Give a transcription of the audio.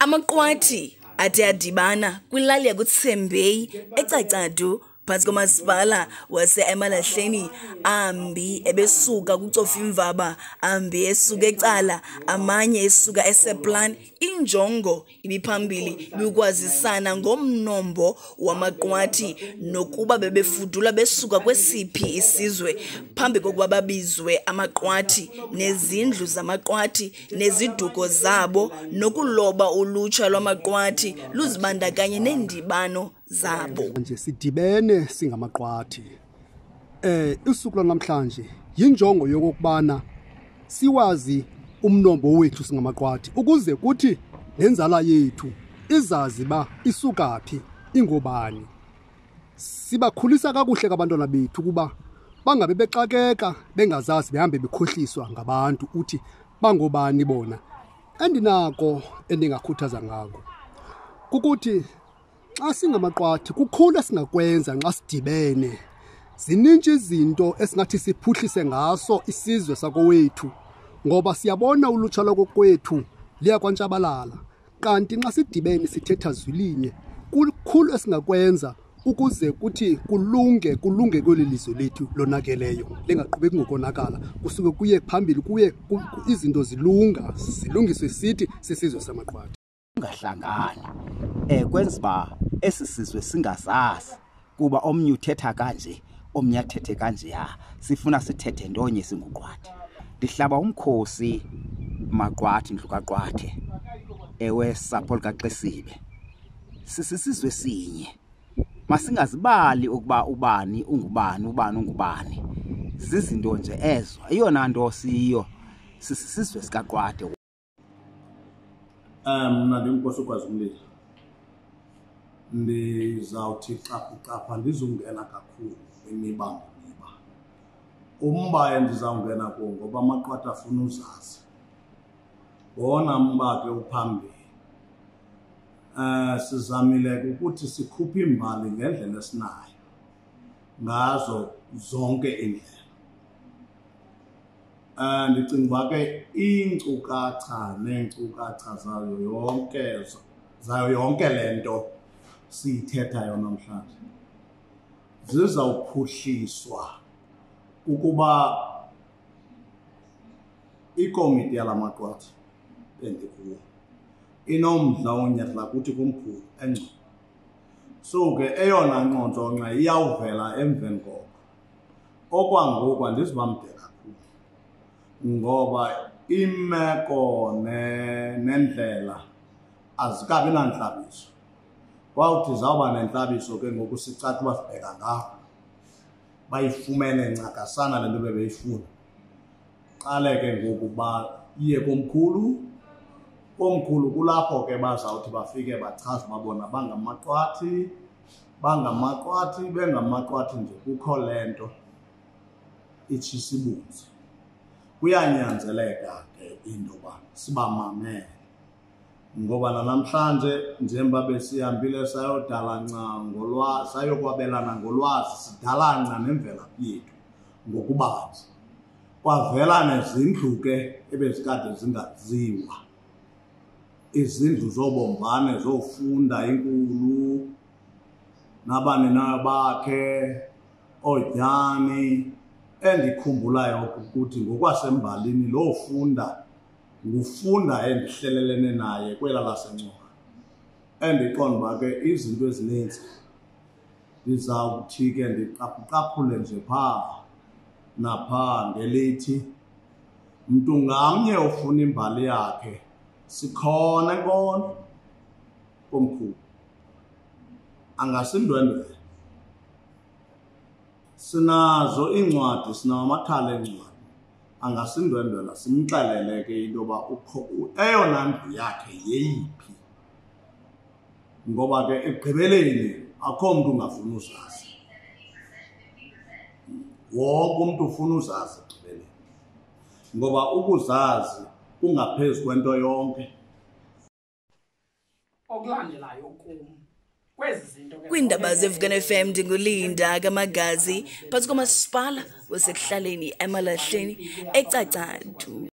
AmaQwathi athe adibana kwilali yakuTsembeyi ecacadu phantsi komasipala wase-Emalahleni, ambi ebesuka kucofa imvaba, ambi esuka ecala, amanye esuka eseplan. Injongo ibiphambili ibikwazisana ngomnombo wamaQwathi nokuba bebefudula besuka kwesiphi isizwe phambi kokuba babizwe amaQwathi, nezindlu zamaQwathi, neziduko zabo, nokuloba ulutsha lwamaQwathi luzibandakanye neendibano zabo. Nje sidibene singamaQwathi. Usuku lwanamhlanje yinjongo yokubana siwazi umnombo wethu singamaQwathi ukuze kuthi nenzala yethu izazi ba isukaphi, ingobani. Sibakhulisa kakuhle abantwana bethu kuba bangabe bexakeka bengazazi behambe bekhohliswa ngabantu uthi bangobani bona. Andinako endingakhuthaza ngako kukuthi xa singamaQwathi kukhulu esingakwenza nxa sidibene. Zininzi izinto esingathi siphuhlise ngaso isizwe sakowethu ngoba siyabona ulutsha lwakokwethu liyakwantshabalala, kanti nxa sidibene sithetha zwilinye kukhulu esingakwenza ukuze kuthi kulunge kweli lizwe lethu lonakeleyo, lingaqhubeki ngokonakala, kusuke kuye phambili, kuye izinto zilungiswe sithi sisizwe samaQwathi. Ungahlangani kwenza ba esi sizwe singazazi kuba omnye uthetha kanje omnye athethe kanje. Ya sifuna sithethe ndonye singuQwathi. Ndihlaba umkhosi maQwathi ndlu kaQwathe, ewe sapho likaXesibe. Sisizwe sinye, masingazibali ukuba ubani ungubani, ubani ungubani. Zizinto nje ezo, eyona nto siyo sisizwe sikaQwathe. Mna ndinkosi ukwazi umlilo. Ndizawuthi capha ndizungena kakhulu imiba. Umba endizawungena kuwo ngoba amaQwathi afuna uzazi. Wona mba ke uphambili. Sizamile ukuthi sikhuphe imbali ngendlela esinayo ngazo zonke indlela. Ndicinga uba ke iinkcukacha neenkcukacha zayo yonke le nto siyithethayo namhlanje zizawuphuhliswa ukuba ikomiti yalamaQwathi endikuwo inomdla wonyahla kuthi kumkhulu engcono. So ke eyona ncontsonxa iyawuvela emveni koko. Okwangoku andiziba mde kakhulu ngoba imeko nendlela azikabi nantlabiso. Kwawuthi zawuba nentlabiso ke ngoku sicaca uba sibheka ngapha bayifumene ncakasana le nto bebeyifuna. Qale ke ngoku ba iye komkhulu kulapho ke bazawuthi bafike bachaze babona bangamaQwathi, bengamaQwathi nje kukho le nto itshisa ibunzi. Kuyanyanzeleka ke into yoba sibamamele ngoba namhlanje njengoba besihambile sayokwabelana ngolwazi, sidala nca nemvelaphi yethu ngokubanzi. Kwavela nezindlu ke ebezikade zingaziwa, izindlu zobombane zofunda inkulu, nabaninayo bakhe oonyani. Endikhumbulayo ukuthi ngokwasembalini loo ngufunda endihlelelene naye kwela laseNcora. Endiqonda uba ke izinto ezininzi ndizawuthi ke ndicaphule nje phaa naphaa ngelithi mntu ngamnye ofuna imbali yakhe sikhona enkolo komkhulu. Angasindwendwele. Sinazo iincwadi, sinawo amathala eencwadi. Angasindwendwela simxelele ke into yoba eyona ndlu yakhe yeyiphi. Ngoba ke ekugqibeleni akho mntu ungafuni uzazi. Wonke umntu ufuna uzazi ekugqibeleni. Ngoba ukuzazi kungaphezu kwento yonke. Okulandelayo kum kwezi zinto ke Kwiindaba zeVukan FM ndingulinda kaMagazi phantsi komasipala wasekuhlaleni Emalahleni ecacadu.